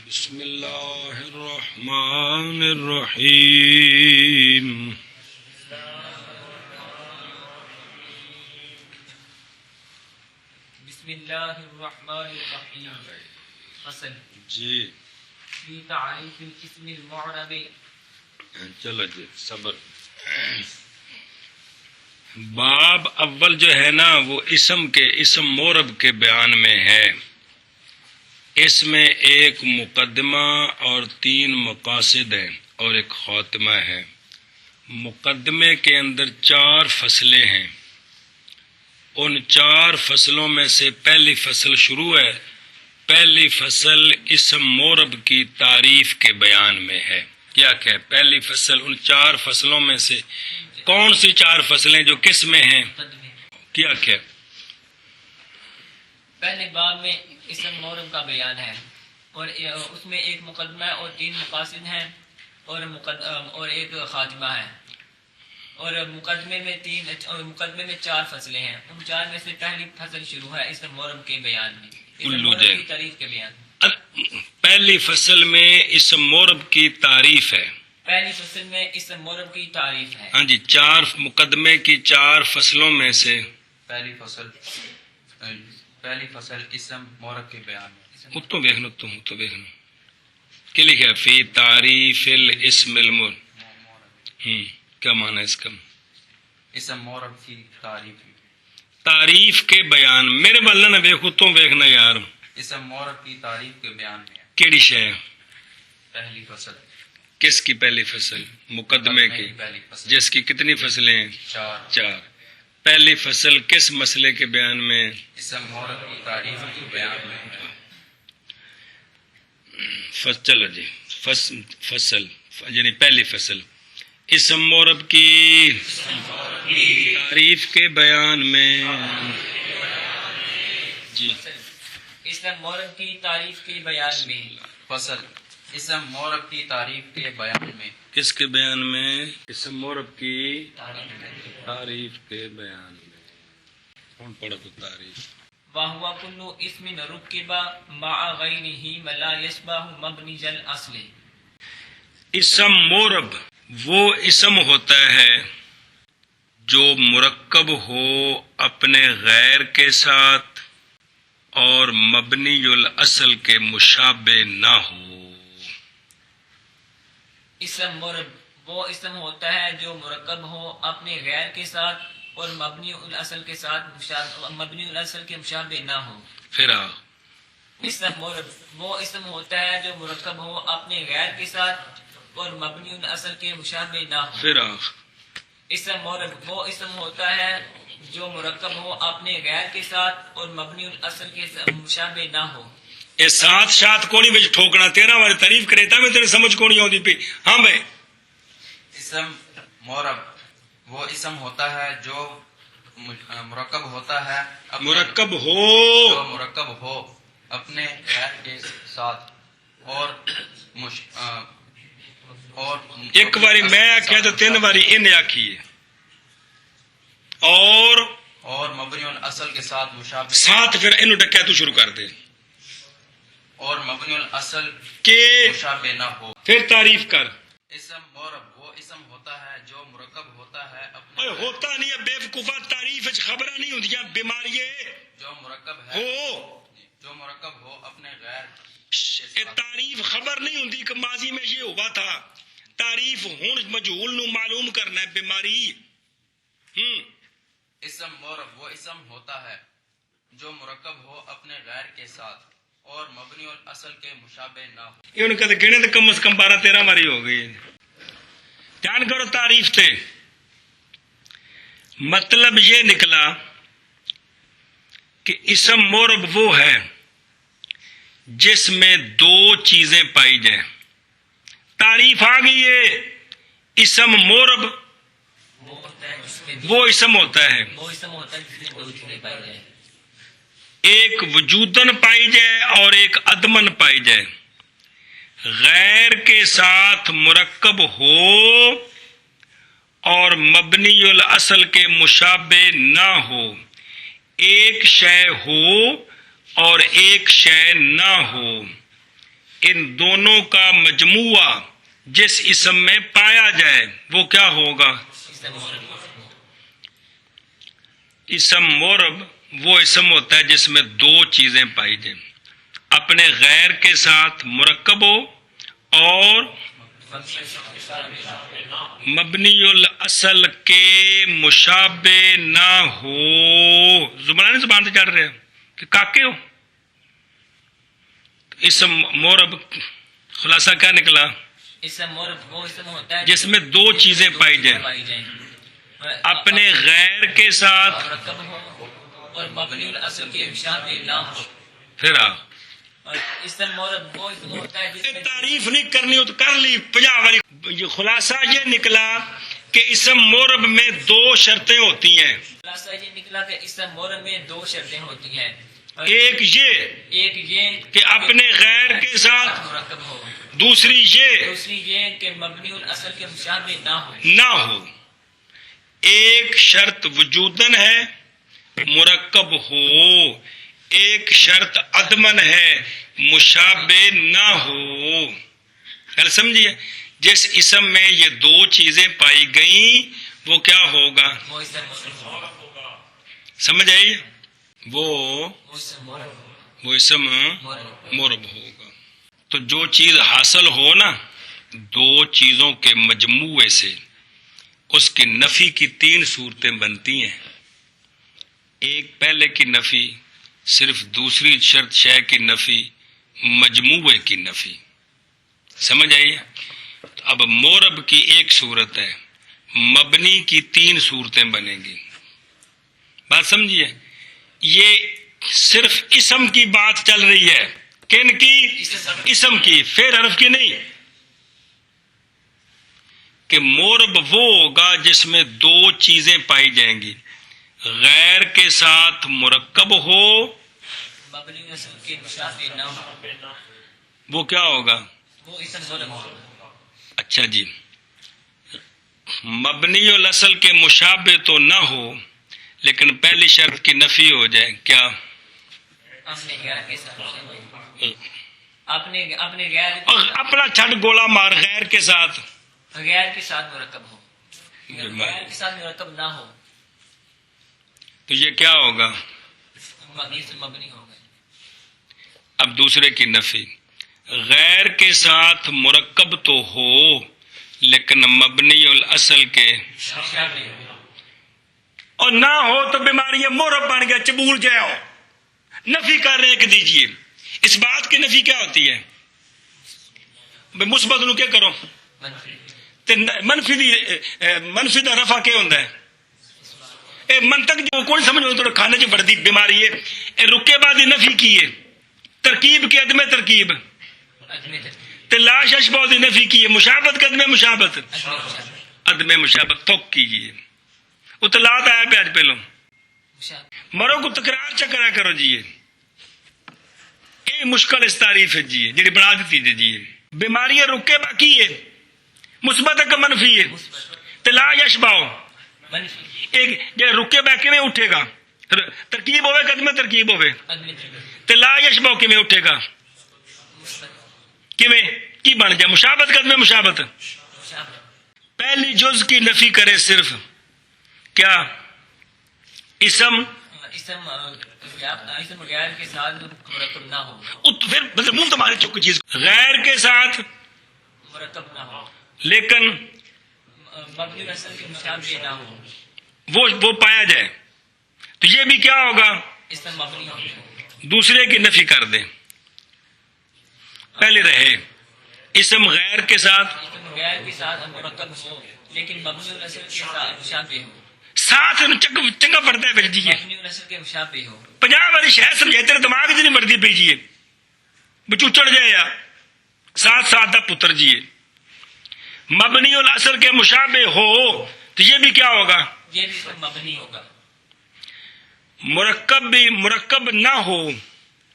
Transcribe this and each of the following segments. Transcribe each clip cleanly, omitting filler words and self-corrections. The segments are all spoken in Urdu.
بسم اللہ الرحمن الرحیم بسم اللہ الرحمن الرحیم فصل جی فی تعریف الاسم المعرب. چلو جی صبر. باب اول جو ہے نا وہ اسم معرب کے بیان میں ہے. اس میں ایک مقدمہ اور 3 مقاصد ہیں اور ایک خاتمہ ہے. مقدمے کے اندر 4 فصلیں ہیں. ان 4 فصلوں میں سے پہلی فصل شروع ہے. پہلی فصل اسم معرب کی تعریف کے بیان میں ہے. کیا کہ پہلی فصل ان 4 فصلوں میں سے کون سی 4 فصلیں جو کس میں ہیں؟ کیا کہ پہلے باب میں اسم معرب کا بیان ہے اور اس میں ایک مقدمہ اور 3 مقاصد ہیں اور ایک خاتمہ ہے. اور مقدمے میں 4 فصلیں ہیں. ان 4 میں سے پہلی فصل شروع ہے اسم معرب کے بیان میں، اسم معرب کی تعریف کے بیان. پہلی فصل میں اسم معرب کی تعریف ہے. پہلی فصل میں اسم معرب کی تعریف ہے. ہاں جی، 4 مقدمے کی 4 فصلوں میں سے پہلی فصل اسم معرب کے بیان میں. تو دیکھنا کہ لکھا فی تعریف الاسم المعرب. کیا معنی ہے اس کا؟ اسم معرب کی تعریف کے بیان. میرے واللہ نہ دیکھو تو دیکھنا یار. اسم معرب کی تعریف کے بیان میں کیڑی شے؟ پہلی فصل. کس کی پہلی فصل؟ مقدمے کی. پہلی فصل جس کی کتنی فصلیں ہیں؟ 4. پہلی فصل کس مسئلے کے بیان میں؟ اسم معرب کی تعریف کے بیان میں. چلو جی، فصل یعنی پہلی فصل اسم معرب کی تعریف کے بیان میں. جی اسم معرب کی تعریف کے بیان میں. فصل اسم معرب کی تعریف کے بیان میں. کس کے بیان میں؟ اسم معرب کی تعریف کے بیان میں. کون پڑھا تو تعریف؟ وَهُوَ كُلُّ اسم رُكِّبَ مَعَ غَيْرِهِ وَلَا يَشْبَهُ مَبْنِيَ الْأَصْلِ. اسم معرب وہ اسم ہوتا ہے جو مرکب ہو اپنے غیر کے ساتھ اور مبنی الاصل کے مشابہ نہ ہو. اسم معرب وہ اسم ہوتا ہے جو مرکب ہو اپنے غیر کے ساتھ اور مبنی الاصل کے مشابہ نہ ہو. پھر اسم معرب وہ اسم ہوتا ہے جو مرکب ہو اپنے غیر کے ساتھ اور مبنی الاصل کے مشابہ نہ ہو. پھر اسم معرب وہ اسم ہوتا ہے جو مرکب ہو اپنے غیر کے ساتھ اور مبنی الاصل کے مشابہ نہ ہو. یہ ساتھ کونی بچ ٹھوکنا 13 بار تعریف کرے تا میں تیرے سمجھ کونی آتی پی. ہاں بھائی، اسم معرب وہ اسم ہوتا ہے جو مرکب ہوتا ہے مرکب ہو اپنے غیر کے ساتھ اور ایک باری میں آخیا تو 3 باری ان آخیے اور مبنی الاصل کے ساتھ مشابہ ساتھ. پھر انہوں ڈکیا تو شروع کر دے اور مبنی الاصل کہ مشابہ نہ ہو. پھر تعریف کر. اسم معرب وہ اسم ہوتا ہے جو مرکب ہوتا ہے اوے ہوتا نہیں ہے بے وقوفا. تعریف خبر نہیں ہوتی بیماری جو مرکب ہو اپنے غیر کے ساتھ. تعریف خبر نہیں ہوتی کہ ماضی میں یہ ہوا تھا. تعریف ہوں مجہول نو معلوم کرنا ہے بیماری. اسم معرب وہ اسم ہوتا ہے جو مرکب ہو اپنے غیر کے ساتھ اور مبنی الاصل کے مشابہ نہ ہو. یہ کہتے گنے تو کم از کم 12-13 باری ہو گئی. دھیان کرو تعریف تے. مطلب یہ نکلا کہ اسم معرب وہ ہے جس میں 2 چیزیں پائی جائیں. تعریف آ گئی ہے. اسم معرب وہ اسم ہوتا ہے جس میں 2 چیزیں پائی جائیں. ایک وجودن پائی جائے اور ایک عدمن پائی جائے. غیر کے ساتھ مرکب ہو اور مبنی الاصل کے مشابہ نہ ہو. ایک شے ہو اور ایک شے نہ ہو. ان دونوں کا مجموعہ جس اسم میں پایا جائے وہ کیا ہوگا؟ اسم مورب. اسم مورب وہ اسم ہوتا ہے جس میں دو چیزیں پائی جائیں، اپنے غیر کے ساتھ مرکب ہو اور مبنی الاصل کے مشابہ نہ ہو. زبان سے چڑھ رہے کہ کاکے ہو. اسم مورب خلاصہ کیا نکلا؟ اسم مورب وہ اسم ہوتا ہے جس میں دو چیزیں پائی جائیں، اپنے غیر کے ساتھ مرکب ہو اور مبنی الاصل کے مشابہ نہ ہو. پھر آ اور اسم مورب وہ اسم ہوتا ہے جس میں تعریف نہیں کرنی ہو تو کر لی 50 والی. یہ خلاصہ یہ نکلا کہ اسم مورب میں دو شرطیں ہوتی ہیں. خلاصہ یہ نکلا کہ اسم مورب میں دو شرطیں ہوتی ہیں. ایک یہ کہ اپنے غیر کے ساتھ، مرکب ہو، دوسری دوسری یہ کہ مبنی الاصل کے مشابہ نہ ہو. نہ ہو. ایک شرط وجودن ہے مرکب ہو، ایک شرط عدمن ہے مشابہ نہ ہو. خیر سمجھیے، جس اسم میں یہ دو چیزیں پائی گئیں وہ کیا ہوگا؟ وہ اسم مورب ہوگا. سمجھ آئی؟ وہ اسم مورب وہ اسم مورب. مورب ہوگا. تو جو چیز حاصل ہو نا دو چیزوں کے مجموعے سے، اس کی نفی کی 3 صورتیں بنتی ہیں. ایک پہلے کی نفی، صرف دوسری شرط شے کی نفی، مجموعے کی نفی. سمجھ آئیے؟ اب مورب کی ایک صورت ہے، مبنی کی 3 صورتیں بنیں گی. بات سمجھیے؟ یہ صرف اسم کی بات چل رہی ہے. کن کی؟ اسم کی، پھر حرف کی نہیں. کہ مورب وہ ہوگا جس میں دو چیزیں پائی جائیں گی، غیر کے ساتھ مرکب ہو، مبنی الاصل کے مشابہ نہ ہو. وہ کیا ہوگا؟ وہ اسم مورب ہوگا. اچھا جی، مبنی الاصل کے مشابہ تو نہ ہو لیکن پہلی شرط کی نفی ہو جائے. کیا؟ اپنے غیر کے ساتھ اپنے غیر اپنا چھٹ گولا مار، غیر کے ساتھ غیر کے ساتھ مرکب ہو، غیر کے ساتھ مرکب نہ ہو تو یہ کیا ہوگا؟ مبنی ہوگا. اب دوسرے کی نفی، غیر کے ساتھ مرکب تو ہو لیکن مبنی الاصل کے اور نہ ہو تو بیماری مورب بن گیا. چبول جاؤ، نفی کر رہے کہ دیجئے. اس بات کی نفی کیا ہوتی ہے؟ مثبت نو کیا کرو تے منفی دا رفع کیا ہوتا ہے؟ اے منطق جو کوئی سمجھو تو کھانے چ بڑی بیماری ہے. اے رکے بعد نفی کی ہے، ترکیب کی عدم ترکیب، تے لا ششبہ دی نفی کی ہے، مشابہت کے عدم مشابہت، عدم مشابہت توک کیجیے. اطلاعات آیا پہ آج پہلو مرو کو تکرار چکرا کرو جی. اے مشکل اس تعریف ہے جی جی بنا دیتی جی. بیماری رکے باقی ہے، مثبت کا منفی ہے. لا یشباؤ ایک جو رکے باقی میں اٹھے گا، ترکیب ہوئے قدم ترکیب ہوئے. لا یشباؤ کی میں اٹھے گا، کی بن جائے مشابہت قدم مشابہت. پہلی جز کی نفی کرے صرف کیا؟ اسم غیر کے ساتھ مرکب نہ ہو، پھر مضمون تمہاری چک چیز غیر کے ساتھ مرکب نہ ہو لیکن مبنی الاصل کے مشابہ نہ ہو، وہ پایا جائے تو یہ بھی کیا ہوگا؟ اسم مبنی ہوگا. دوسرے کی نفی کر دیں، پہلے رہے اسم غیر کے ساتھ، اسم غیر کے ساتھ مرکب ہو لیکن مبنی الاصل کے ساتھ مشابہ ہو، ساتھ چنگا پڑتا ہے پھر جی. مبنی الاصل کے مشابہ ہو. 50 والی شاید سمجھے تیرے دماغ جتنی مرضی پیجیے بچو چڑھ جائے یا ساتھ ساتھ دا پتر جیے. مبنی الاصل کے مشابہ ہو تو یہ بھی کیا ہوگا؟ یہ بھی مبنی ہوگا. مرکب بھی مرکب نہ ہو،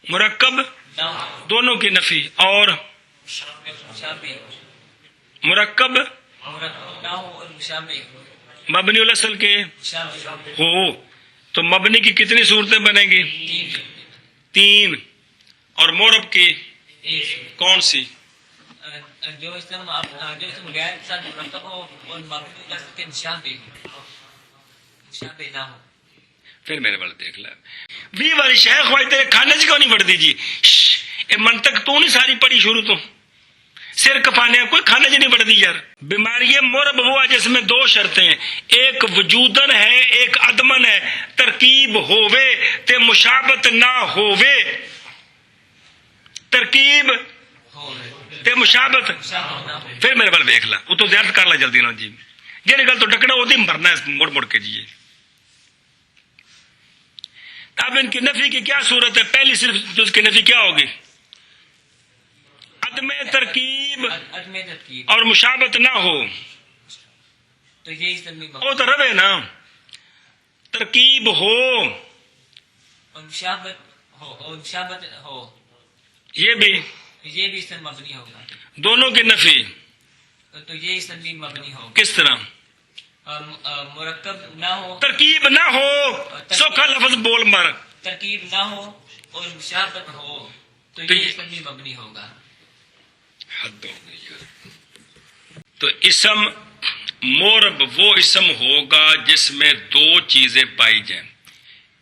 مرکب نہ ہو دونوں کی نفی، اور مشابہ مرکب نہ ہو اور مشابہ ہو، مبنی الاصل کے مشابہ ہو تو مبنی کی کتنی صورتیں بنیں گی؟ 3. اور مورب کی ایک کون سی؟ جو اسم غیر کے ساتھ مرکب ہو اور مبنی اصل کے مشابہ ہو، مشابہ نہ ہو. پھر میرے بال دیکھ لا بھی والی شیخ ہوئی تیرے کھانے سے کیوں نہیں پڑھ دیجیے؟ یہ منطق تو نہیں ساری پڑھی شروع تو سر کفانے کوئی کھانے سے نہیں پڑھ دی یار. بیماری مورب ہوا جس میں دو شرطیں ہیں، ایک وجودن ہے ایک عدمن ہے. ترکیب ہووے تے مشابت نہ ہووے، ترکیب تے مشابت. پھر میرے بال دیکھ لا وہ تو زیادہ کر لا جلدی نہ جی جی گل تو ڈکنا وہ مرنا ہے مڑ مڑ کے جی. اب ان کی نفی کی کیا صورت ہے؟ پہلی صرف جز کی نفی کیا ہوگی؟ عدم ترکیب اور مشابت نہ ہو. تو یہ وہ تو روے نا، ترکیب ہو اور مشابت ہو، یہ بھی اسم مبنی ہوگا. دونوں کی نفی تو یہ اسم بھی مبنی ہوگا. کس طرح؟ مرکب نہ ہو، ترکیب نہ ہو، سوکھا لفظ بول مر. ترکیب نہ ہو اور مشابت ہو تو یہ اسم بھی مبنی ہوگا. حد ہو گئی یار. تو اسم مورب وہ اسم ہوگا جس میں دو چیزیں پائی جائیں،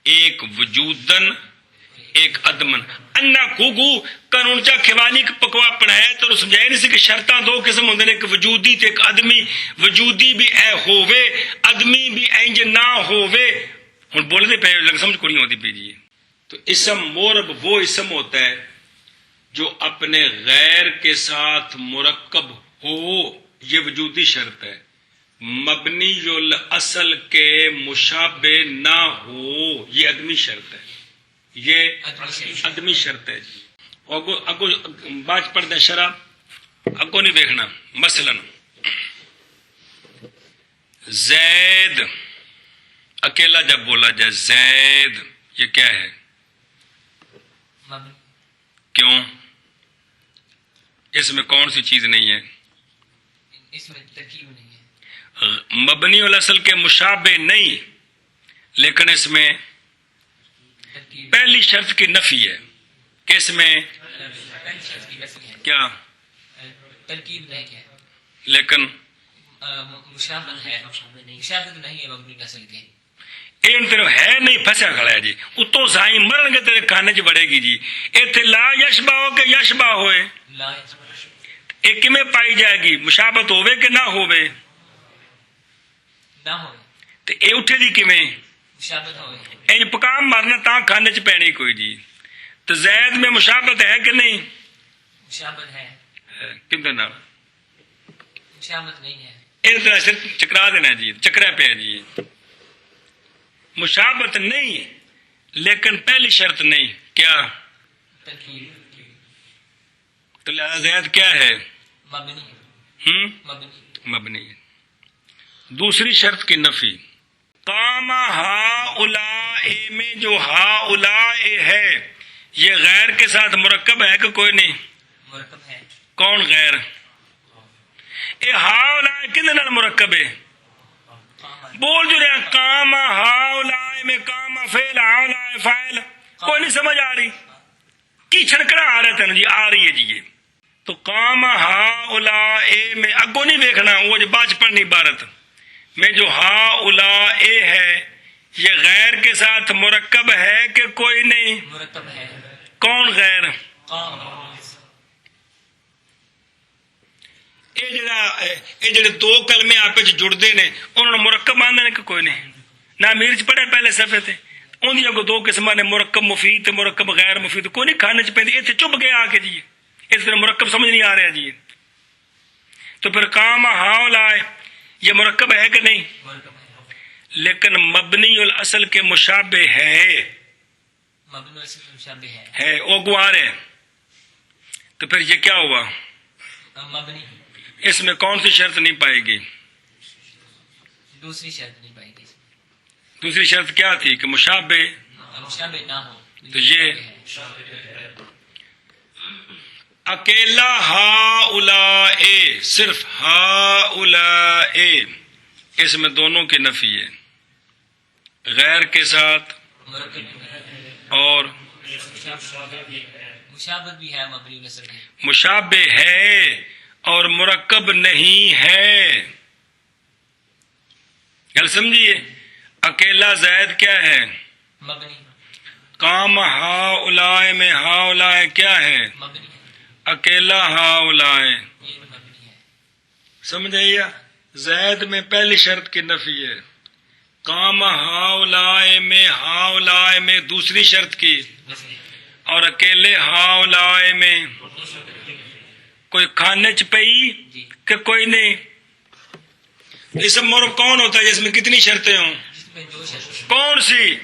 ایک وجودن ایک عدمن. انا کوگو قانون چا کھوانی پکوا پڑھایا تو سمجھایا نہیں سی کہ شرطاں دو قسم ہوندے نے، ایک وجودی تے ایک عدمی. وجودی بھی اے ہووے، عدمی بھی انج نہ ہووے. ہن بولدے پے لگ سمجھ کوئی نہیں ہوندی پی جی. تو اسم مورب وہ اسم ہوتا ہے جو اپنے غیر کے ساتھ مرکب ہو، یہ وجودی شرط ہے. مبنی الاصل کے مشابہ نہ ہو، یہ عدمی شرط ہے، یہ عدمی شرط ہے جی. اگو بات پڑھ دیں شرح اگو نہیں دیکھنا. مثلا زید اکیلا جب بولا جائے زید، یہ کیا ہے؟ کیوں؟ اس میں کون سی چیز نہیں ہے؟ اس میں ترکیب نہیں ہے. مبنی الاصل کے مشابہ نہیں، لیکن اس میں پہلی شرط کی نفی ہے کہ اس میں کیا ترکیب نہیں ہے، لیکن مشابہت ہے. مشابہت نہیں ہے مبنی اصل کے. این طرف ہے نہیں پھنسا کھڑا ہے جی. اتو سائیں مرن گے تیرے کھانے چ بڑھے گی جی. ایتھے لا یشبہ ہو کہ یشبہ ہوئے، ایک میں پائی جائے گی مشابہت ہوئے کہ نہ ہوئے؟ نہ ہوئے. تو اے اٹھے دی کیویں؟ مشابہت ہوئے. این پکام مارنا تاں کھانے چ پینی کوئی جی. تو زید میں مشابہت ہے کہ نہیں؟ مشابہت ہے. کدھر نہ مشابہت نہیں ہے. اس طرح سے چکرا دینا جی، چکرا پہ جی. مشابہت نہیں لیکن پہلی شرط نہیں، کیا؟ ترکیب. تو زید کیا ہے؟ مبنی. مبنی. دوسری شرط کی نفی. قام ہؤلاء میں جو ہؤلاء ہے یہ غیر کے ساتھ مرکب ہے کہ کوئی نہیں؟ مرکب ہے. کون غیر؟ اے ہؤلاء کن نال مرکب ہے؟ بول جو رہے ہیں قام ہؤلاء میں قام فعل ہؤلاء فاعل. کوئی نہیں سمجھ آ رہی کی چھڑکڑا آ رہا تھا جی؟ آ رہی ہے جی. یہ تو قام ہؤلاء میں اگو نہیں دیکھنا، وہ جو باج پڑھنی عبارت میں جو ہؤلاء ہے یہ غیر کے ساتھ مرکب ہے کہ کوئی نہیں؟ مرکب ہے. کون غیر؟ قام. یہ جڑے دو کلمے آپس جڑتے ہیں انہوں نے مرکب آندے نے کہ کوئی نہیں؟ نہ میر چ پڑھے پہلے صفحے تے اندیاں کو دو قسم نے، مرکب مفید تے مرکب غیر مفید. کوئی نہیں کھانے چ پیندی اتنے چپ گیا آ کے جی. اس طرح مرکب سمجھ نہیں آ رہا جی. تو پھر قام ہؤلاء یہ مرکب ہے کہ نہیں؟ مرکب ہے. لیکن مبنی الاصل کے مشابہ ہے. مبنی اصل کے مشابہ ہے وہ گوار ہے. تو پھر یہ کیا ہوا؟ مبنی. اس میں کون سی شرط نہیں پائے گی؟ دوسری شرط نہیں پائے گی. دوسری شرط کیا تھی؟ کہ مشابہ مشابہ نہ ہو. تو یہ اکیلا ہؤلاء، صرف ہؤلاء، اس میں دونوں کی نفی ہے، غیر کے ساتھ اور مشابہ بھی ہے مبنی النصر میں. مشابہ ہے اور مرکب نہیں ہے. گل سمجھیے. اکیلا زید کیا ہے؟ مبنی. کام ہا اولائے میں ہا اولائے کیا ہے؟ مبنی ہے. اکیلا ہا اولائے. یہ مبنی ہے. سمجھائیے. زید میں پہلی شرط کی نفی ہے. کام ہا اولائے میں ہا اولائے میں دوسری شرط کی. اور اکیلے ہا اولائے میں کوئی کھانے چ پئی جی. کہ کوئی نہیں. اسم مورب کون ہوتا ہے جس میں کتنی شرطیں ہوں؟ جس میں دو شرط. کون سی؟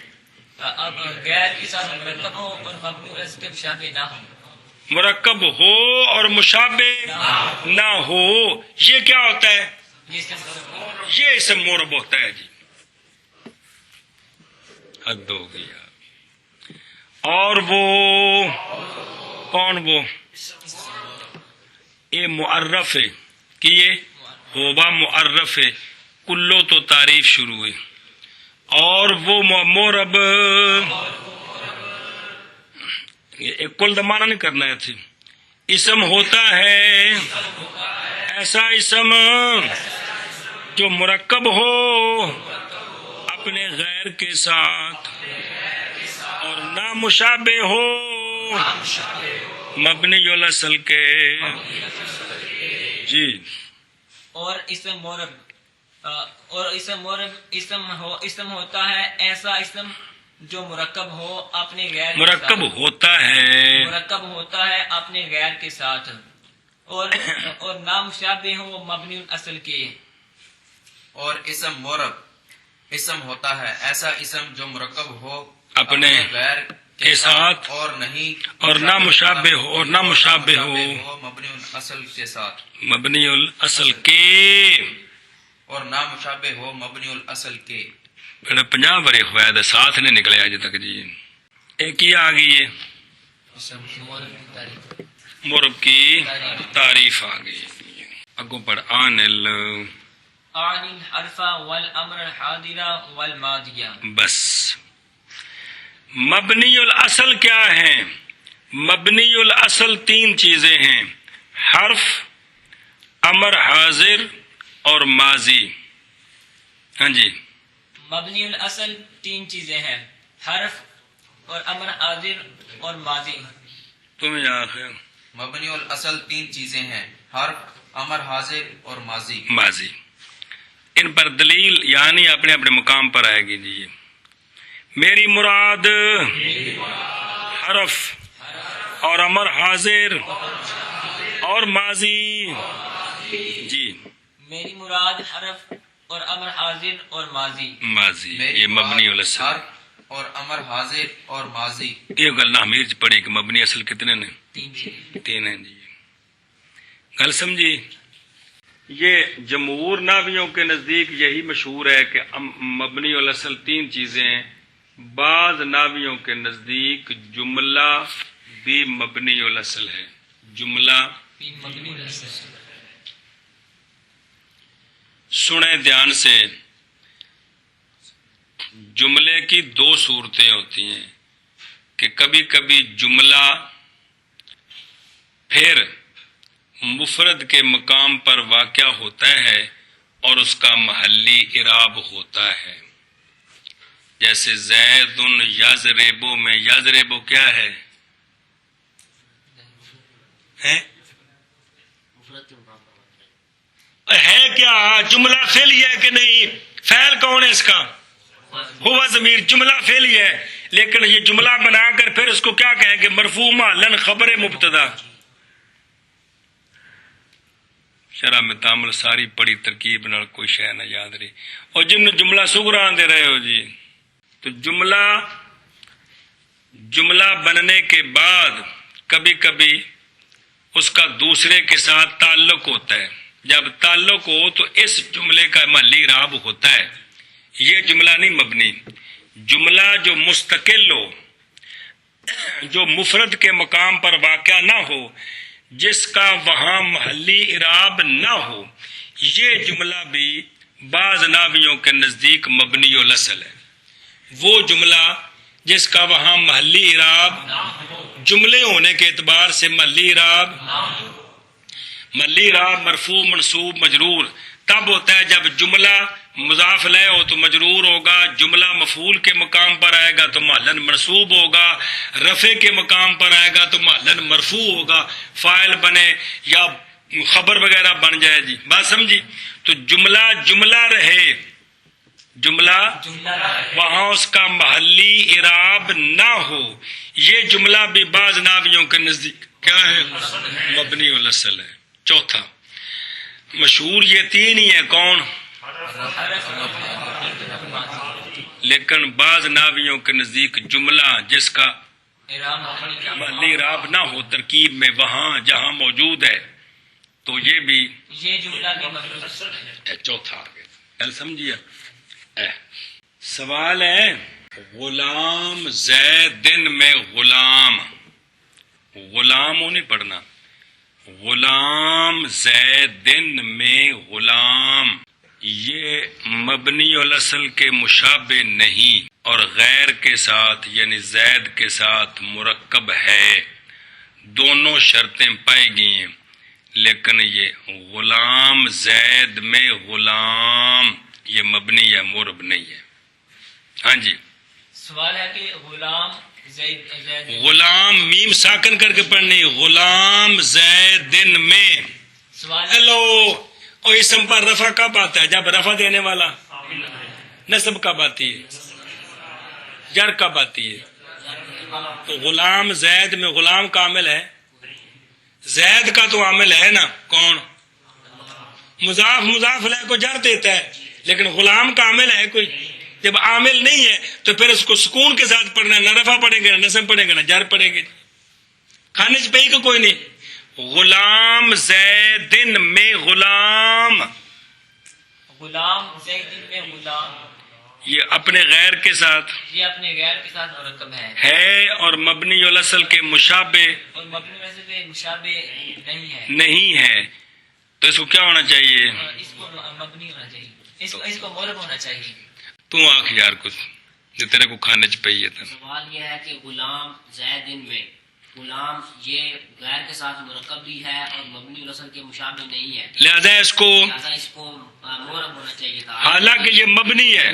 اب غیر کے ساتھ مرکب ہو اور مبنی النصر کے مشابہ نہ ہو. مرکب ہو اور مشابہ نہ ہو یہ کیا ہوتا ہے؟ یہ اسم یہ اسم مورب ہوتا ہے. جی حد ہو گیا. اور وہ کون؟ وہ یہ معرف ہے کہ یہ ہوبا معرف ہے. کلو تو تعریف شروع ہوئی. اور وہ مورب ایک کل دمانہ نہیں کرنا ہے. تھی اسم ہوتا ہے ایسا اسم جو مرکب ہو اپنے غیر کے ساتھ اور نہ مشابہ ہو مبنی الاصل کے. جی. اور اسم مورب اور اسم مورب اسم ہوتا ہے ایسا اسم جو مرکب ہو اپنے غیر کے مرکب ساتھ. ہوتا ہے مرکب ہوتا ہے اپنے غیر کے ساتھ اور نامشابہ ہو مبنی الاصل کے. اور اسم مورب اسم ہوتا ہے ایسا اسم جو مرکب ہو اپنے غیر کے ساتھ اور نہیں اور نہ مشابہ ہو اور نہ مشابہ ہو مبنی الاصل کے ساتھ. مبنی الاصل کے. اور نہ مشابہ ہو مبنی الاصل کے. میرے 50 برے ہوا ہے ساتھ نہیں نکلے آج تک. جی ایک ہی آ گئی ہے اسم مورب کی تعریف. مورب کی تعریف آ گئی. اگوں پڑھ عن الحرف والامر الحاضرہ والماضیہ. بس مبنی الاصل کیا ہے؟ مبنی الاصل 3 چیزیں ہیں. حرف، امر حاضر اور ماضی. ہاں جی. مبنی الاصل 3 چیزیں ہیں. حرف اور امر حاضر اور ماضی. تمہیں آخر مبنی الاصل 3 چیزیں ہیں. حرف، امر حاضر اور ماضی. ماضی. ان پر دلیل یعنی اپنے اپنے مقام پر آئے گی. جی میری مراد حرف اور امر حاضر اور ماضی. جی میری مراد حرف اور امر حاضر اور ماضی. ماضی میری یہ مراد مبنی الاصل. حرف اور امر حاضر اور ماضی. یہ گل نہ امیر چ پڑھی کہ مبنی اصل کتنے نے؟ 3 چیزیں. 3 ہیں. جی گل سمجھی. یہ جمہور ناویوں کے نزدیک یہی مشہور ہے کہ مبنی الاصل 3 چیزیں ہیں. بعض ناویوں کے نزدیک جملہ بھی مبنی الاصل ہے. جملہ مبنی الاصل. سنیں دھیان سے. جملے کی 2 صورتیں ہوتی ہیں کہ کبھی کبھی جملہ پھر مفرد کے مقام پر واقع ہوتا ہے اور اس کا محلی اعراب ہوتا ہے. جیسے زید یضربو میں یضربو کیا ہے؟ ہے کیا؟ جملہ فعلی ہے کہ نہیں؟ فعل کون ہے اس کا؟ ہوا ضمیر. جملہ فعلی ہے لیکن یہ جملہ بنا کر پھر اس کو کیا کہیں گے؟ مرفوع محلاً خبر مبتدا. شرح میں تعامل ساری پڑی ترکیب نال کوئی شے نہ یاد رہی. اور جن جملہ صغرا دے رہے ہو جی تو جملہ بننے کے بعد کبھی کبھی اس کا دوسرے کے ساتھ تعلق ہوتا ہے. جب تعلق ہو تو اس جملے کا محلی اعراب ہوتا ہے. یہ جملہ نہیں مبنی. جملہ جو مستقل ہو، جو مفرد کے مقام پر واقع نہ ہو، جس کا وہاں محلی اعراب نہ ہو، یہ جملہ بھی بعض ناویوں کے نزدیک مبنی الاصل ہے. وہ جملہ جس کا وہاں محلی اعراب جملے ہونے کے اعتبار سے محلی اعراب مرفوع منصوب مجرور تب ہوتا ہے جب جملہ مضاف الیہ ہو تو مجرور ہوگا، جملہ مفعول کے مقام پر آئے گا تو محلاً منصوب ہوگا، رفع کے مقام پر آئے گا تو محلاً مرفوع ہوگا، فاعل بنے یا خبر وغیرہ بن جائے. جی بات سمجھی؟ تو جملہ رہے، جملہ وہاں اس کا محلی اعراب نہ ہو، یہ جملہ بھی بعض ناویوں کے نزدیک کیا ہے؟ مبنی الاصل ہے. چوتھا مشہور یہ تین ہی ہے، کون؟ لیکن بعض ناویوں کے نزدیک جملہ جس کا محلی اعراب نہ ہو ترکیب میں وہاں جہاں موجود ہے تو یہ بھی جملہ بھی چوتھا آگے کل سمجھیے. سوال ہے غلام زیدن میں غلام ہو نہیں پڑھنا، غلام زیدن میں غلام یہ مبنی الاصل کے مشابہ نہیں اور غیر کے ساتھ یعنی زید کے ساتھ مرکب ہے، دونوں شرطیں پائی گئی ہیں، لیکن یہ غلام زید میں غلام یہ مبنی ہے، مورب نہیں ہے. ہاں جی سوال ہے کہ غلام زید غلام میم ساکن کر کے پڑھنی، غلام زیدن میں. سوال ہیلو، اور اسم پر رفع کب آتا ہے؟ جب رفع دینے والا. نصب کب آتی ہے؟ جر کب آتی ہے؟ تو غلام زید میں غلام کا عامل ہے، زید کا تو عامل ہے نا، کون؟ مضاف الیہ کو جر دیتا ہے، لیکن غلام کا عامل ہے کوئی؟ جب عامل نہیں ہے تو پھر اس کو سکون کے ساتھ پڑھنا ہے، نہ رفع پڑھیں گے نہ نصب پڑھیں گے نہ جر پڑھیں گے. کھانے سے پہی کا کوئی نہیں. غلام زیدن میں غلام زیدن میں غلام یہ اپنے غیر کے ساتھ یہ اپنے غیر کے ساتھ مرکب ہے اور مبنی الاصل کے مشابہ اور مبنی الاصل کے مشابہ نہیں ہے. تو اس کو کیا ہونا چاہیے؟ اس کو مبنی ہونا چاہیے، اس کو مورب ہونا چاہیے. تو آنکھ یار کچھ جو تیرے کو کھانے چ پہیے تھا. سوال یہ ہے کہ غلام زیدن میں غلام یہ غیر کے ساتھ مرکب بھی ہے اور مبنی الاصل کے مشابہ نہیں ہے، لہذا اس کو مورب ہونا چاہیے تھا، حالانکہ یہ مبنی ہے.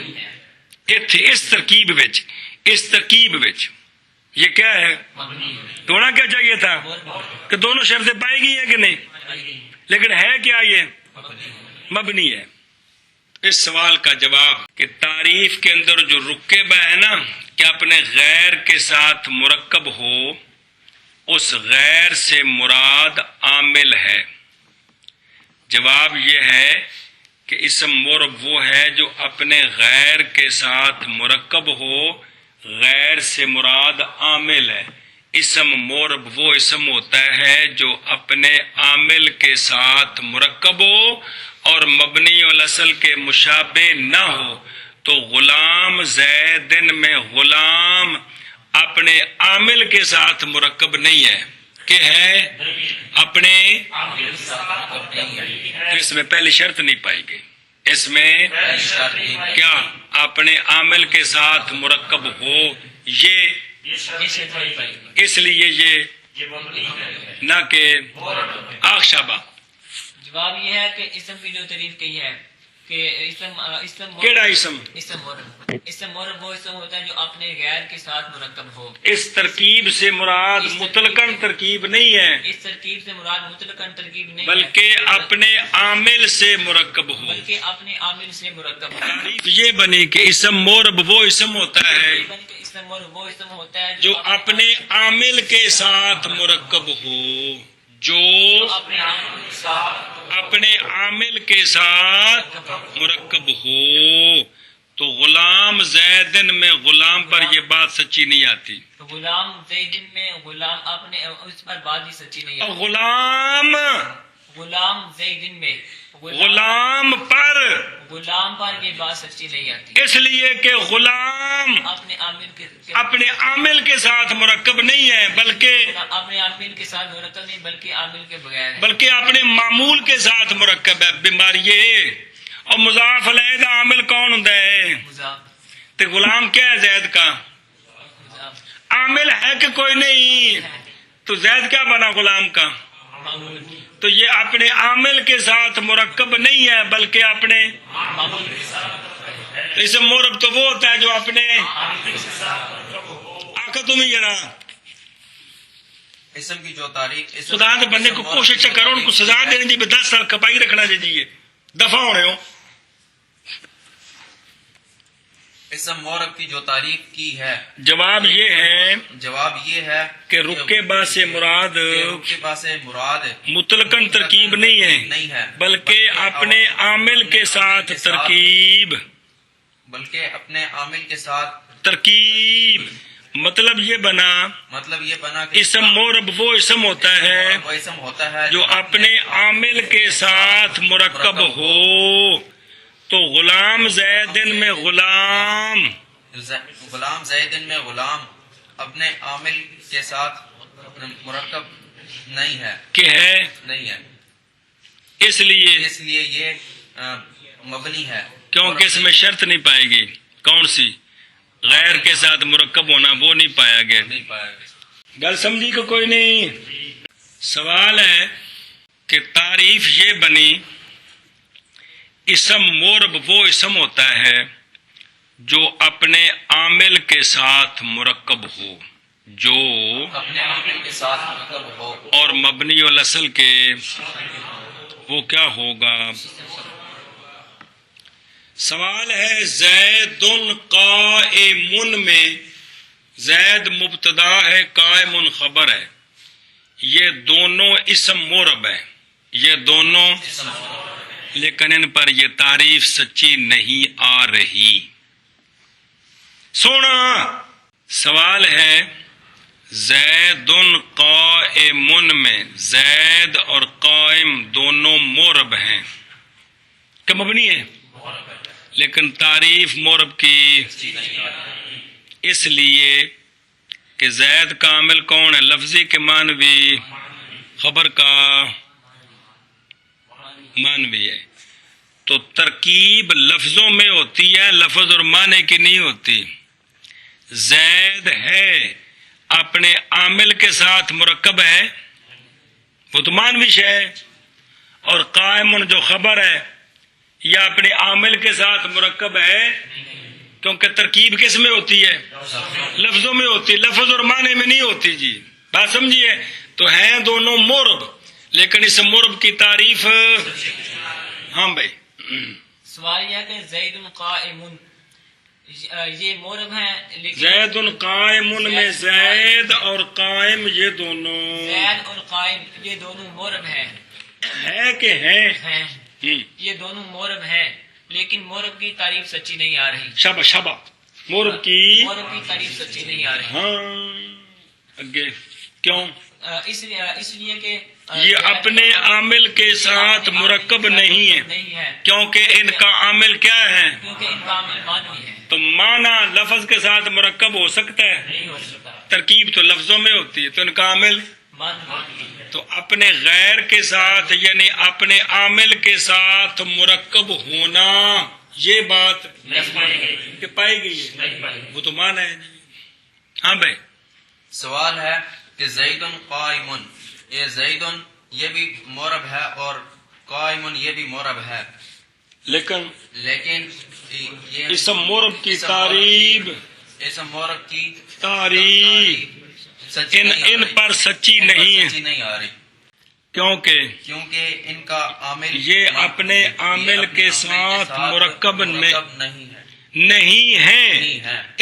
اس ترکیب وچ یہ کیا ہے؟ تو ہونا کیا چاہیے تھا کہ دونوں شرطیں پائی گئی ہیں کہ نہیں، لیکن ہے کیا؟ یہ مبنی ہے. اس سوال کا جواب کہ تعریف کے اندر جو رکبہ ہے نا کہ اپنے غیر کے ساتھ مرکب ہو، اس غیر سے مراد عامل ہے. جواب یہ ہے کہ اسم مورب وہ ہے جو اپنے غیر کے ساتھ مرکب ہو، غیر سے مراد عامل ہے. اسم مورب وہ اسم ہوتا ہے جو اپنے عامل کے ساتھ مرکب ہو اور مبنی الاصل کے مشابہ نہ ہو. تو غلام زیدن میں غلام اپنے عامل کے ساتھ مرکب نہیں ہے کہ ہے اپنے، اس میں پہلی شرط نہیں پائی گئی. اس میں کیا اپنے عامل کے ساتھ مرکب ہو، یہ اس لیے یہ نہ کہ آخشابہ. جواب یہ ہے کہ اسم کی جو تعریف کی ہے کہ اسم کیڑا اسم؟ اسم مورب وہ اسم ہوتا ہے جو اپنے غیر کے ساتھ مرکب ہو. اس ترکیب سے مراد مطلقاً ترکیب نہیں ہے، اس ترکیب سے مراد مطلقاً ترکیب نہیں بلکہ اپنے عامل سے مرکب ہو. بلکہ اپنے عامل سے مرکب ہو. یہ بنی کہ اسم مورب وہ اسم ہوتا ہے اسم مورب وہ اسم ہوتا ہے جو اپنے عامل کے ساتھ مرکب ہو، جو اپنے عامل کے ساتھ مرکب ہو. تو غلام زیدن میں غلام پر یہ بات سچی نہیں آتی. غلام زیدن میں غلام اپنے اس پر بات ہی سچی نہیں آتی. غلام زیدن میں غلام پر یہ بات سچی نہیں آتی، اس لیے کہ غلام اپنے عامل کے ساتھ مرکب نہیں ہے، بلکہ اپنے عامل کے ساتھ مرکب نہیں بلکہ عامل کے بغیر ہے، بلکہ اپنے معمول کے ساتھ مرکب ہے. بیماری اور مضاف علیہ دا عامل کون ہوتا ہے؟ مضاف. تے غلام کیا ہے زید کا؟ عامل ہے کہ کوئی نہیں؟ تو زید کیا بنا؟ غلام کا. تو یہ اپنے عامل کے ساتھ مرکب نہیں ہے بلکہ اپنے اسم مورب تو وہ ہوتا ہے جو اپنے آقا تم ہی ذرا اسم کی جو تاریخ خدا کے بندے کو کوشش کرو ان کو سزا دینے جی 10 سال کپائی رکھنا چاہیے دفع ہو رہے ہو. اسم مورب کی جو تعریف کی ہے جواب یہ ہے کہ رکے با سے مراد مطلقاً ترکیب نہیں ہے بلکہ اپنے عامل کے ساتھ ترکیب. ترکیب مطلب یہ بنا کہ اسم مورب وہ اسم ہوتا ہے جو اپنے عامل کے ساتھ مرکب ہو. تو غلام زیدن میں غلام اپنے عامل کے ساتھ مرکب نہیں ہے کہ ہے اس لیے یہ مبنی ہے کیونکہ اس میں شرط نہیں پائے گی. کون سی؟ غیر کے ساتھ مرکب ہونا وہ نہیں پایا گیا. گل سمجھی کہ کوئی نہیں؟ سوال ہے کہ تعریف یہ بنی اسم مورب وہ اسم ہوتا ہے جو اپنے عامل کے ساتھ مرکب ہو اور مبنی الاصل کے وہ کیا ہوگا. سوال ہے زید قائم میں زید مبتدا ہے قائم خبر ہے یہ دونوں اسم مورب ہے یہ دونوں لیکن ان پر یہ تعریف سچی نہیں آ رہی. سونا سوال ہے زید قائم میں زید اور قائم دونوں مورب ہیں کہ مبنی ہے لیکن تعریف مورب کی اس لیے کہ زید کا عامل کون ہے؟ لفظی کے معنوی، خبر کا معنوی ہے. تو ترکیب لفظوں میں ہوتی ہے لفظ اور معنی کی نہیں ہوتی. زید ہے اپنے عامل کے ساتھ مرکب ہے وہ تو معنوی ہے اور قائم جو خبر ہے یا اپنے عامل کے ساتھ مرکب ہے کیونکہ ترکیب کس میں ہوتی ہے؟ لفظوں میں ہوتی ہے لفظ اور معنی میں نہیں ہوتی. جی بات سمجھیے. تو ہیں دونوں مورب لیکن اس مورب کی تعریف ہاں بھائی. سوال یہ ہے کہ زید قائم یہ مورب ہے زید قائم میں زید اور قائم یہ دونوں زید اور قائم یہ دونوں مورب ہیں ہے کہ ہیں یہ دونوں مورب ہیں لیکن مورب کی تعریف سچی نہیں آ رہی. شابہ مورب کی تعریف سچی نہیں آ رہی. ہاں اگے کیوں؟ اس لیے کہ یہ اپنے عامل کے ساتھ مرکب نہیں ہے کیونکہ ان کا عامل کیا ہے؟ کیونکہ ان کا عامل معنوی ہے. تو معنی لفظ کے ساتھ مرکب ہو سکتا ہے؟ نہیں ہو سکتا. ترکیب تو لفظوں میں ہوتی ہے تو ان کا عامل تو اپنے غیر کے ساتھ یعنی اپنے عامل کے ساتھ مرکب ہونا یہ بات کہ پائی گئی ہے وہ تو معنی ہے. ہاں بھائی. سوال ہے کہ زید قائم یہ زید یہ بھی مورب ہے اور قائم یہ بھی مورب ہے لیکن یہ اسم مورب کی تعریف اسم مورب کی تعریف ان پر سچی نہیں آ رہی کیونکہ ان کا عامل یہ اپنے عامل کے ساتھ مرکب نہیں ہے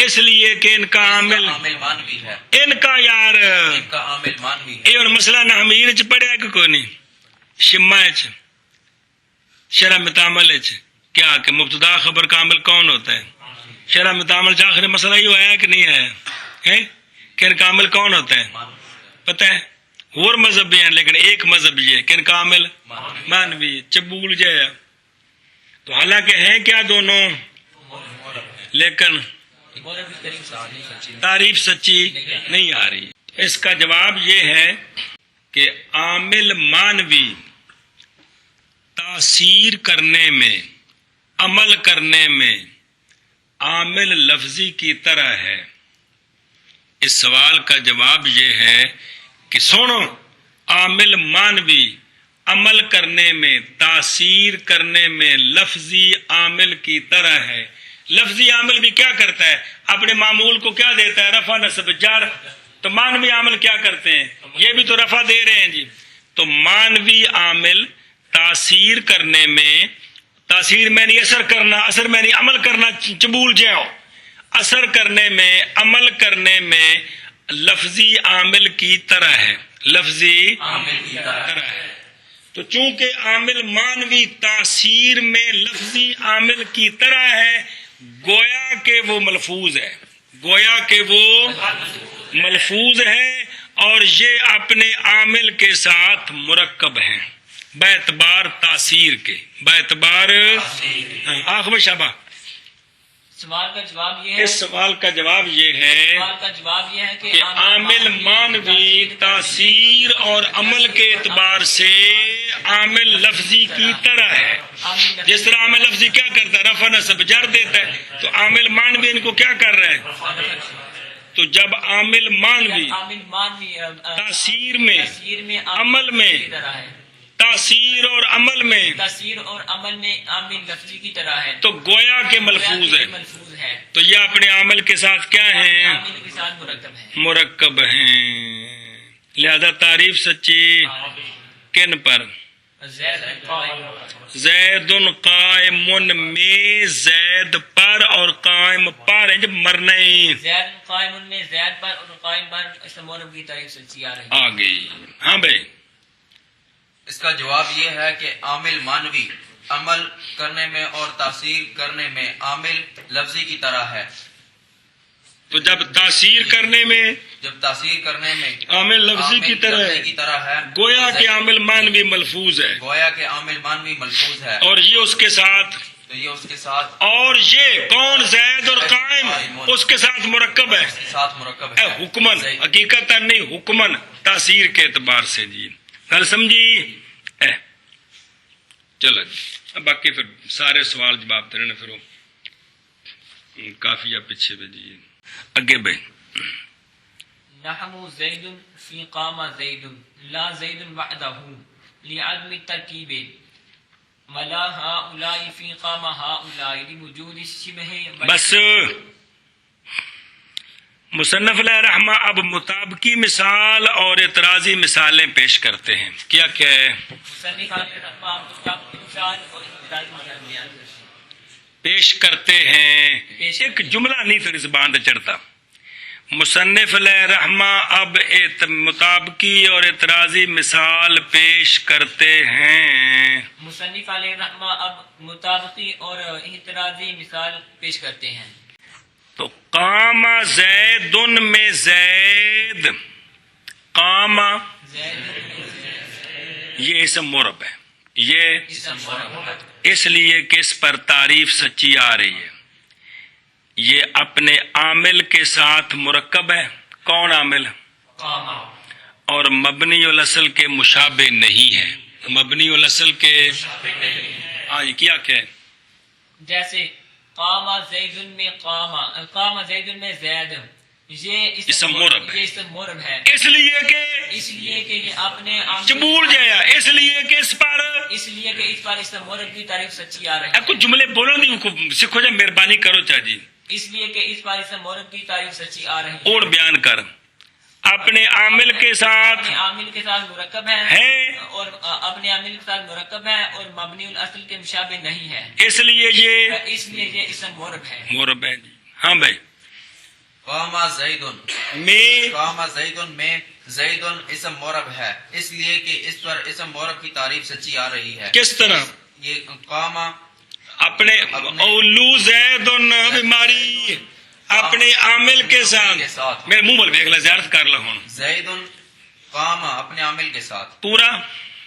اس لیے کہ ان کا عامل مانوی ہے. ان کا یار ان کا عامل مانوی ہے. یہ مسئلہ نہ ہمیر چ پڑھیا کہ کوئی نہیں شمع شرح متعامل کیا کہ مبتدا خبر کا عامل کون ہوتا ہے؟ شرح متعامل سے آخر مسئلہ یہ آیا کہ نہیں آیا کہ ان کا عامل کون ہوتا ہے؟ پتہ ہے اور مذہب بھی ہیں لیکن ایک مذہب یہ کہ ان کا عامل مانوی چبول جایا. تو حالانکہ ہیں کیا دونوں لیکن تعریف سچی نہیں آ رہی. اس کا جواب یہ ہے کہ عامل مانوی تاثیر کرنے میں عمل کرنے میں عامل لفظی کی طرح ہے اس سوال کا جواب یہ ہے کہ سنو، عامل مانوی عمل کرنے میں، تاثیر کرنے میں لفظی عامل کی طرح ہے۔ لفظی عامل بھی کیا کرتا ہے؟ اپنے معمول کو کیا دیتا ہے؟ رفع نصب جر۔ تو مانوی عامل کیا کرتے ہیں؟ یہ بھی تو رفع دے رہے ہیں جی۔ تو مانوی عامل تاثیر کرنے میں، تاثیر میں نہیں اثر کرنا، اثر میں نہیں عمل کرنا، چبول جاؤ، اثر کرنے میں، عمل کرنے میں لفظی عامل کی طرح ہے، لفظی عامل کی طرح ہے۔ تو چونکہ عامل مانوی تاثیر میں لفظی عامل کی طرح ہے، گویا کہ وہ ملفوظ ہے، گویا کہ وہ ملفوظ ہے، اور یہ اپنے عامل کے ساتھ مرکب ہیں باعتبار تاثیر کے، باعتبار آخر شابہ۔ سوال کا جواب یہ ہے، اس سوال کا جواب یہ ہے سوال کا جواب یہ ہے کہ عامل مانوی تاثیر اور عمل کے اعتبار سے عامل لفظی کی طرح ہے۔ جس طرح عامل لفظی کیا کرتا ہے؟ رفع نصب جر دیتا ہے، تو عامل مانوی ان کو کیا کر رہا ہے؟ تو جب عامل مانوی تاثیر میں، عمل میں، تاثیر اور عمل میں، تاثیر اور عمل میں عامل لفظی کی طرح ہے، تو گویا کے ملفوظ ہے، ملفوظ ہے، تو یہ اپنے عامل کے ساتھ کیا ہیں؟ عامل کے ساتھ مرکب ہے۔ مرکب ہیں۔ لہذا تعریف سچی کن پر؟ زید قائم، زید قائم میں زید پر اور قائم پر، جب مرنے زید قائم میں زید پر اور قائم پر اسم مورب کی تعریف سچی آ رہی ہے۔ آ گئی۔ ہاں بھائی، اس کا جواب یہ ہے کہ عامل مانوی عمل کرنے میں اور تاثیر کرنے میں عامل لفظی کی طرح ہے۔ تو جب تاثیر کرنے میں جب تاثیر کرنے میں عامل لفظی کی طرح لفظی کی ہے، طرح ہے، گویا کہ عامل مانوی ملفوظ ہے، گویا کہ عامل مانوی ملفوظ ہے، اور یہ اس کے ساتھ، تو یہ اس کے ساتھ اور یہ کون؟ زید اور قائم اس کے ساتھ مرکب ہے، مرکب اے ہے۔ حکمن، حقیقت نہیں، حکمن تاثیر کے اعتبار سے جی۔ ہر سمجھی؟ اے چلو جی، اب باقی پھر سارے سوال جواب دینے پھر کافی پیچھے بھیجیے اگے بھائی۔ نحو زید فی قام زید لا زید وحدہ لعدم الترکیب ولا هؤلاء فی قام هؤلاء لوجود الشبہ۔ بس مصنف علیہ رحمہ اب مطابقی مثال اور اعتراضی مثالیں پیش کرتے ہیں۔ کیا کیا ہے؟ مصنف علیہ رحمہ مطابقی مثال اور اعتراضی مثال پیش کرتے ہیں۔ ایک جملہ نہیں پھر زبان سے چڑھتا۔ مصنف علیہ رحمہ اب مطابقی اور اعتراضی مثال پیش کرتے ہیں۔ مصنف علیہ رحمہ اب مطابقی اور اعتراضی مثال پیش کرتے ہیں۔ تو قام زید میں زید، قام یہ اسم مرب ہے، یہ اس لیے کہ اس پر تعریف سچی آ رہی ہے، یہ اپنے عامل کے ساتھ مرکب ہے۔ کون عامل؟ اور مبنی الاصل کے مشابہ نہیں ہے، مبنی الاصل کے ہاں جی کیا کہ جیسے قام زید میں قام زید میں زید، یہ اسم مرب ہے، یہ اسم مرب ہے، اس لیے کہ یہ اپنے چبول جایا، اس لیے کہ اس پر اسم مرب کی تعریف سچی آ رہی ہے۔ کچھ جملے بولو نہیں سکھو جا، مہربانی کرو چا جی، اس لیے کہ اس پر اسم مرب کی تعریف سچی آ رہی ہے۔ اور بیان کر، اپنے عامل کے ساتھ اپنے عامل کے ساتھ مرکب ہے اور اپنے عامل کے ساتھ مرکب ہے اور مبنی الاصل کے مشابہ نہیں ہے، اس لیے یہ اسم مرب ہے۔ مرب ہے جی۔ ہاں بھائی، قام زید میں زید اسم مرب ہے، اس لیے کہ اس پر اسم مرب کی تعریف سچی آ رہی ہے۔ کس طرح؟ یہ قام اپنے اولو زید بیماری اپنے عامل کے ساتھ، میرے منہ بل بیگلا زیارت کر لہون، زید قام اپنے عامل کے ساتھ پورا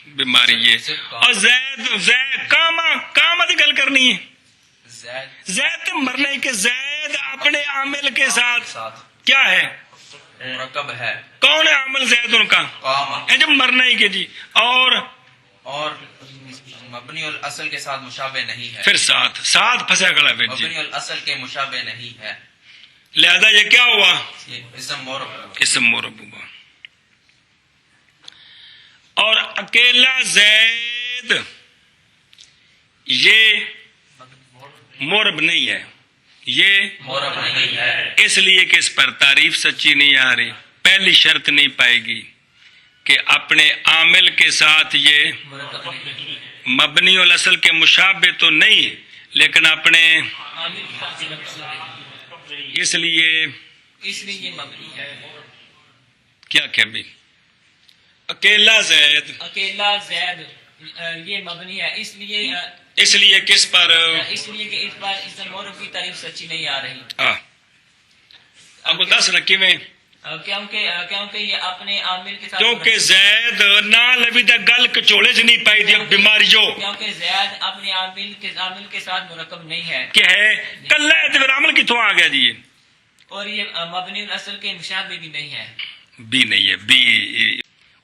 بیماری یہ، اور زید کاما دی گل کرنی ہے، زید مرنے کے زید اپنے عامل کے ساتھ کیا ہے؟ مرکب ہے۔ کون ہے عامل زید ان کا؟ قام، جب مرنا ہی کے جی، اور مبنی الاصل کے ساتھ مشابہ نہیں ہے، پھر ساتھ پھنسا گلا پھر جی، مبنی الاصل کے مشابہ نہیں ہے۔ لہذا یہ کیا ہوا؟ یہ اسم مورب اسم مورب ہوا. اور اکیلا زید یہ مورب نہیں ہے، یہ مورب نہیں ہے، اس لیے کہ اس پر تعریف سچی نہیں آ رہی. پہلی شرط نہیں پائے گی کہ اپنے عامل کے ساتھ یہ مرکب نہیں. مبنی الاصل کے مشابہ تو نہیں، لیکن اپنے عامل کے ساتھ مرکب نہیں. اس لیے اس لیے یہ مبنی ہے. کیا کہ بھی اکیلا زید اکیلا زید یہ مبنی ہے، اس لیے کس پر؟ اس لیے کہ اس بار اسم مورب کی تعریف سچی نہیں آ رہی. اب دس رکھی میں کیونکہ یہ اپنے عامل کے ساتھ کیونکہ زید نہ لبی دا گل کچولے سے نہیں پائی دی بیماریوں کیونکہ زید اپنے عامل کے ساتھ مرکب نہیں ہے کہ ہے کلا ہے تو پھر عمل کتوں آ گیا جی؟ اور یہ مبنی الاصل کے مشابہ بھی نہیں ہے. بھی نہیں ہے، بھی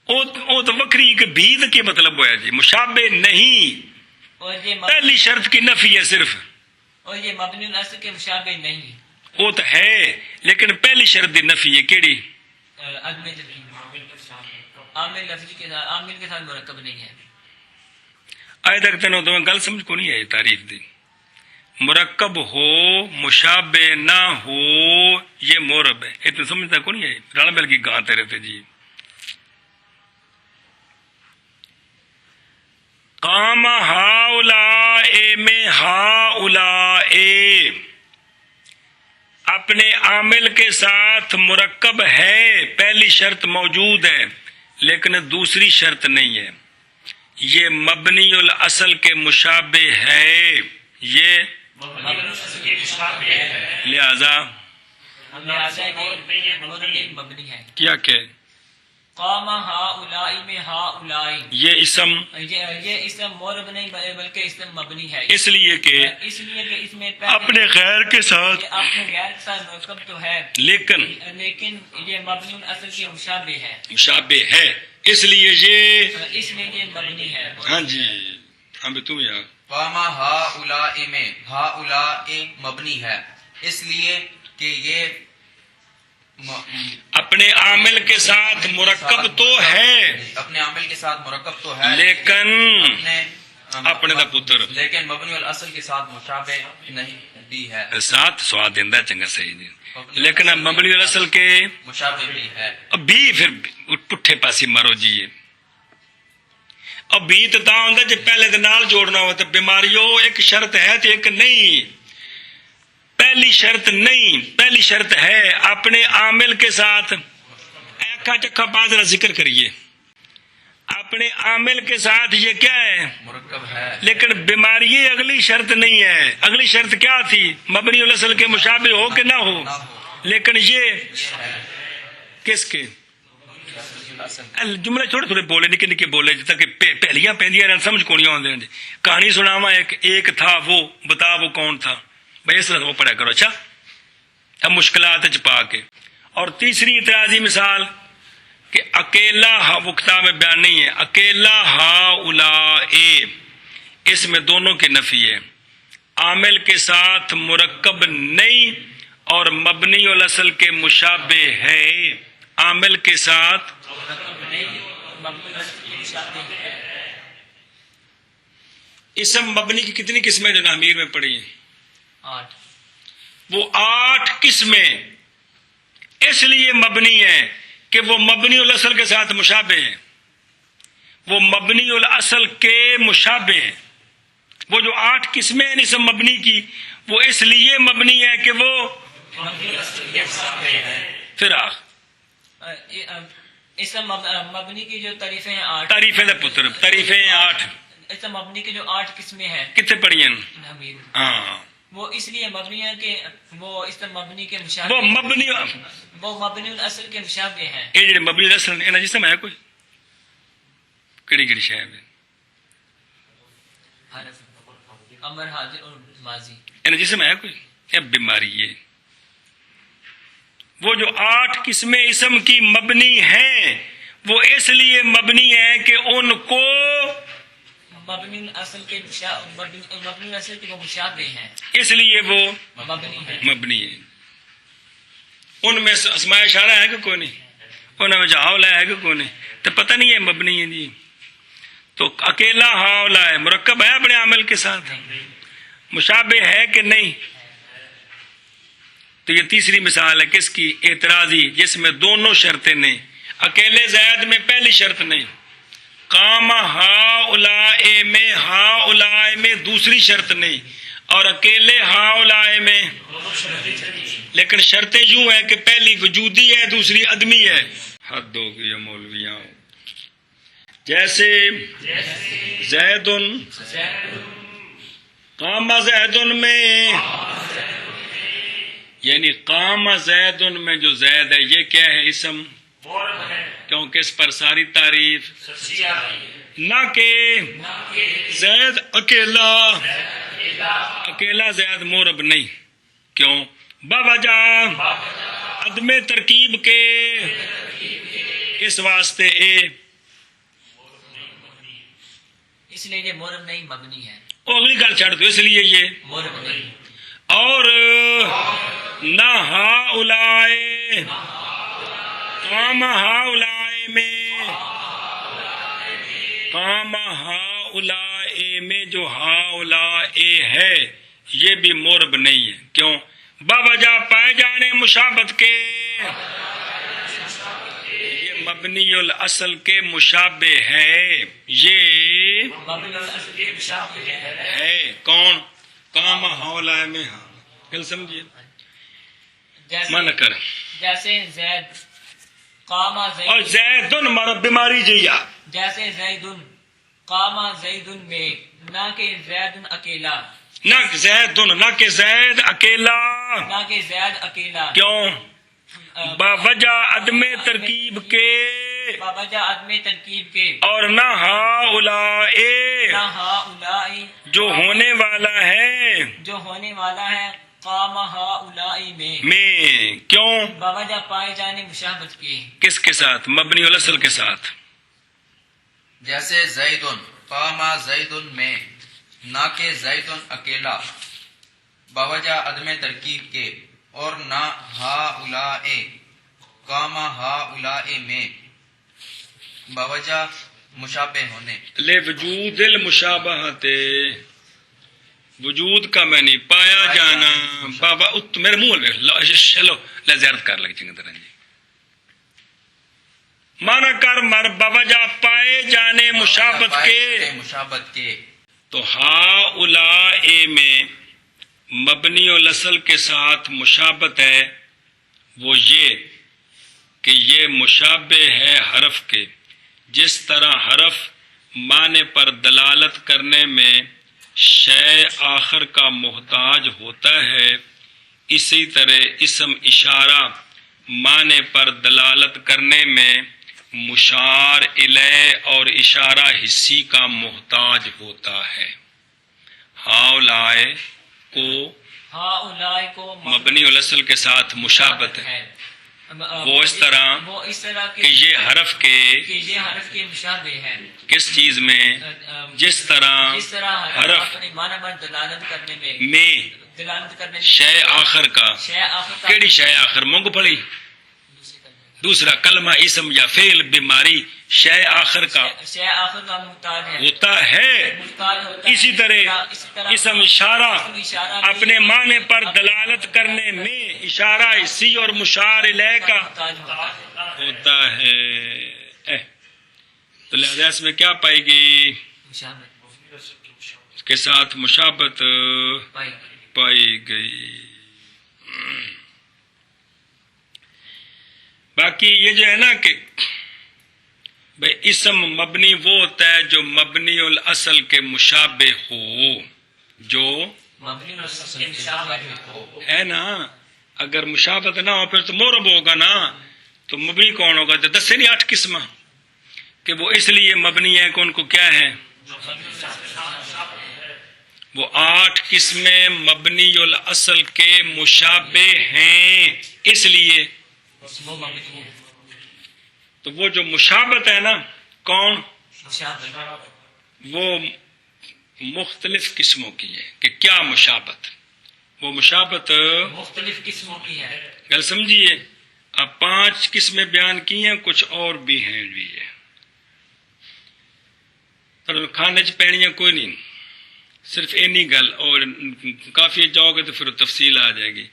وہ تو وکری کہ بھی کے مطلب ہوا جی مشابہ نہیں. اور یہ پہلی شرط کی نفی ہے صرف، اور یہ مبنی الاصل کے مشابہ نہیں. وہ تو ہے لیکن پہلی شرط دی نفی ہے کیڑی؟ عدم جبری. عامل لفظی کے ساتھ عامل کے ساتھ مرکب نہیں ہے. آئے تک تینوں تو گل سمجھ کو نہیں آئی تعریف دی. مرکب ہو مشابہ نہ ہو یہ مورب ہے، اتنا سمجھتا کو نہیں آئی. رل مل کی گاں تیرے تھے جی. قام ہاؤلاء میں ہاؤلاء اپنے عامل کے ساتھ مرکب ہے، پہلی شرط موجود ہے لیکن دوسری شرط نہیں ہے. یہ مبنی الاصل کے مشابہ ہے، یہ لہذا مبنی ہے. کیا کہ قام ہاؤلاء میں ہاؤلاء یہ اسم یہ اسم مورب نہیں بلکہ اسم مبنی ہے، اس لیے کہ اس لیے کہ اس میں اپنے غیر کے ساتھ یہ اپنے غیر کے ساتھ مرکب تو ہے لیکن یہ مبنی الاصل کے مشابہ ہے، مشابہ ہے، اس لیے یہ اس میں یہ مبنی ہے. ہاں جی ہاں بھی تم یار قام ہاؤلاء میں ہاؤلاء مبنی ہے، اس لیے کہ یہ اپنے عامل کے ساتھ مرکب تو ہے اپنے عامل کے ساتھ مرکب تو ہے لیکن اپنے دا پتر لیکن مبنی الاصل کے ساتھ مشابہ نہیں بھی ہے، ساتھ سواد دیندہ چنگا صحیح جی، لیکن اب مبنی الاصل کے مشابہ بھی ہے. اب بھی پھر پٹھے پاسی مرو جی. اب بھی تو ہوں جی پہلے دے نال جوڑنا ہو تو بیماریوں ایک شرط ہے تو ایک نہیں. پہلی شرط نہیں، پہلی شرط ہے اپنے عامل کے ساتھ ایکا چکا بازرا ذکر کریے. اپنے عامل کے ساتھ یہ کیا ہے؟ مرکب ہے. لیکن بیماری اگلی شرط نہیں ہے. اگلی شرط کیا تھی؟ مبنی الاصل کے مشابہ ہو کہ نہ ہو. لیکن یہ کس کے جملے چھوٹے تھوڑے بولے نکے نکے بولے جتا کہ پہلیاں پہندیاں سمجھ کو نہیں آتے. کہانی سناوا ایک تھا وہ بتا وہ کون تھا بھائی، اس طرح وہ پڑھا کرو. اچھا اب مشکلات پا کے. اور تیسری اعتراضی مثال کہ اکیلا وہ کتاب میں بیان نہیں ہے، اکیلا ہاؤلاء اس میں دونوں کی نفی ہے، عامل کے ساتھ مرکب نہیں اور مبنی الاصل کے مشابہ ہے. عامل کے ساتھ اسم مبنی کی کتنی قسمیں جو نامیر میں پڑھی ہیں؟ 8. وہ 8 قسمیں اس لیے مبنی ہے کہ وہ مبنی الاصل کے ساتھ مشابہ ہیں. وہ مبنی الاصل کے مشابہ ہیں. وہ جو 8 قسمیں ہیں اسم مبنی کی وہ اس لیے مبنی ہے کہ وہ پھر اسم مبنی کی جو تعریفیں ہیں 8 تعریفیں دا پتر تعریفیں 8 اسم مبنی کی جو 8 قسمیں ہیں کتنے پڑھی ہیں؟ نامیر ہاں وہ اس لیے مبنی ہے کہ وہ اسم مبنی کے مشابہ وہ مبنی الاصل کے مشابہ ہیں. یہ جڑے مبنی الاصل انہاں جسم ہے کوئی کیڑی کیڑی شے ہے؟ حرف امر حاضر اور ماضی انہاں جسم ہے کوئی؟ یہ بیماری ہے. وہ جو 8 قسمیں اسم کی مبنی ہیں وہ اس لیے مبنی ہے کہ ان کو مبنی الاصل کے مشابہ ہیں، اس لیے وہ مبنی ہے. مبنی ہے. ان میں اسماء اشارہ ہے کہ کوئی نہیں؟ ان میں جو ہاؤلا ہے کہ کوئی نہیں؟ تو پتہ نہیں ہے مبنی ہے جی. تو اکیلا ہاؤلا ہے مرکب ہے اپنے عمل کے ساتھ، مشابہ ہے کہ نہیں؟ تو یہ تیسری مثال ہے کس کی؟ اعتراضی، جس میں دونوں شرطیں نہیں. اکیلے زید میں پہلی شرط نہیں، قام ہاؤلاء میں ہاؤلاء میں دوسری شرط نہیں، اور اکیلے ہاؤلاء میں لیکن شرطیں یوں ہیں کہ پہلی وجودی ہے دوسری عدمی ہے. حد ہو گئی مولویاں. جیسے زید قام زید میں، یعنی قام زید میں جو زید ہے یہ کیا ہے؟ اسم، کیونکہ اس پر ساری تعریف نہ کہ زید اکیلا، اکیلا زید مورب نہیں. کیوں؟ بوجہ عدم ترکیب کے، اس واسطے اس لیے یہ مورب نہیں مبنی ہے. اگلی گل چھڑ دو، اس لیے یہ مورب نہیں. اور نہ ہاؤلاء قام ہاؤلاء میں، قام ہاؤلاء میں جو ہاؤلاء ہے یہ بھی مورب نہیں ہے. کیوں؟ باوجہ پائے جانے مشابہت کے، یہ مبنی الاصل کے مشابہ ہے. یہ مبنی الاصل کے مشابہ ہے کون؟ قام ہاؤلاء میں. ہاں گل سمجھیے، من کر. جیسے زید قام اور زید، زیدن مرب بیماری جیا، جیسے زیدن قام زیدن میں، نہ کہ زیدن اکیلا، نہ زیدن، نہ کہ زید اکیلا. نہ کہ زید اکیلا. کیوں؟ باوجہ عدم ترکیب کے، باوجہ عدم ترکیب کے، اور نہ ہاؤلاء نہ ہاؤلاء جو ہونے والا ہے جو ہونے والا ہے قام ہاؤلاء میں. کیوں؟ باوجہ پائے جانے مشابہت کے. کس کے ساتھ؟ مبنی الاصل کے ساتھ. جیسے زیدن قام زیدن میں، نہ کہ زیدن اکیلا، باوجہ عدم ترکیب کے، اور نہ ہاؤلاء قام ہاؤلاء میں، باوجہ مشابہ ہونے. لے وجود المشابہت، وجود کا میں نہیں پایا جانا. بابا میرے منہ چلو لے زیارت کر لگ چنگ طرح جی مانا کر مر باوجہ پائے جانے مشابہت کے، مشابہت کے. تو ہاؤلاء میں مبنی الاصل کے ساتھ مشابہت ہے وہ یہ کہ یہ مشابہ ہے حرف کے. جس طرح حرف معنی پر دلالت کرنے میں شے آخر کا محتاج ہوتا ہے، اسی طرح اسم اشارہ معنی پر دلالت کرنے میں مشار الیہ اور اشارہ حصی کا محتاج ہوتا ہے. ہاؤلاء کو ہاؤلاء کو مبنی الاصل کے ساتھ مشابہت ہے، وہ اس طرح کہ یہ حرف کے یہ حرف کے مشابہ ہے. کس چیز میں؟ جس طرح حرف اپنے معنی پر دلالت کرنے میں دلالت کرنے شے آخر کا، شے آخر کا کیڑی شے آخر؟ مونگ پھلی. دوسرا کلمہ اسم یا فعل بیماری شے آخر کا شے آخر کا محتاج ہے، ہوتا ہے. محتاج ہوتا ہے. اسی طرح اسم اشارہ اپنے معنی پر دلالت کرنے میں اشارہ حصی اور مشار الیہ کا محتاج ہوتا ہے. تو لہذا اس میں کیا پائے گی؟ مشابہت اس کے ساتھ مشابہت پائی. پائی گئی. باقی یہ جو ہے نا کہ بھئی اسم مبنی وہ ہوتا ہے جو مبنی الاصل کے مشابہ ہو، جو مبنی الاصل کے مشابہ ہو. ہے نا. اگر مشابہت نہ ہو پھر تو مورب ہوگا نا. تو مبنی کون ہوگا؟ تو 10 سے نہیں 8 قسم کہ وہ اس لیے مبنی ہے کہ ان کو کیا ہے؟ وہ 8 قسمیں مبنی الاصل کے مشابہ ہیں، اس لیے وہ مبنی ہے. تو وہ جو مشابہت ہے نا کون؟ مشابہ وہ مختلف قسموں کی ہے. کہ کیا مشابہت؟ وہ مشابہت مختلف قسموں کی ہے. گل سمجھیے اب 5 قسمیں بیان کی ہیں, کچھ اور بھی ہیں بھی ہے, پر کھانے چ پینیاں کوئی نہیں, صرف اینی گل, اور کافی جاؤ گے تو پھر تفصیل آ جائے گی.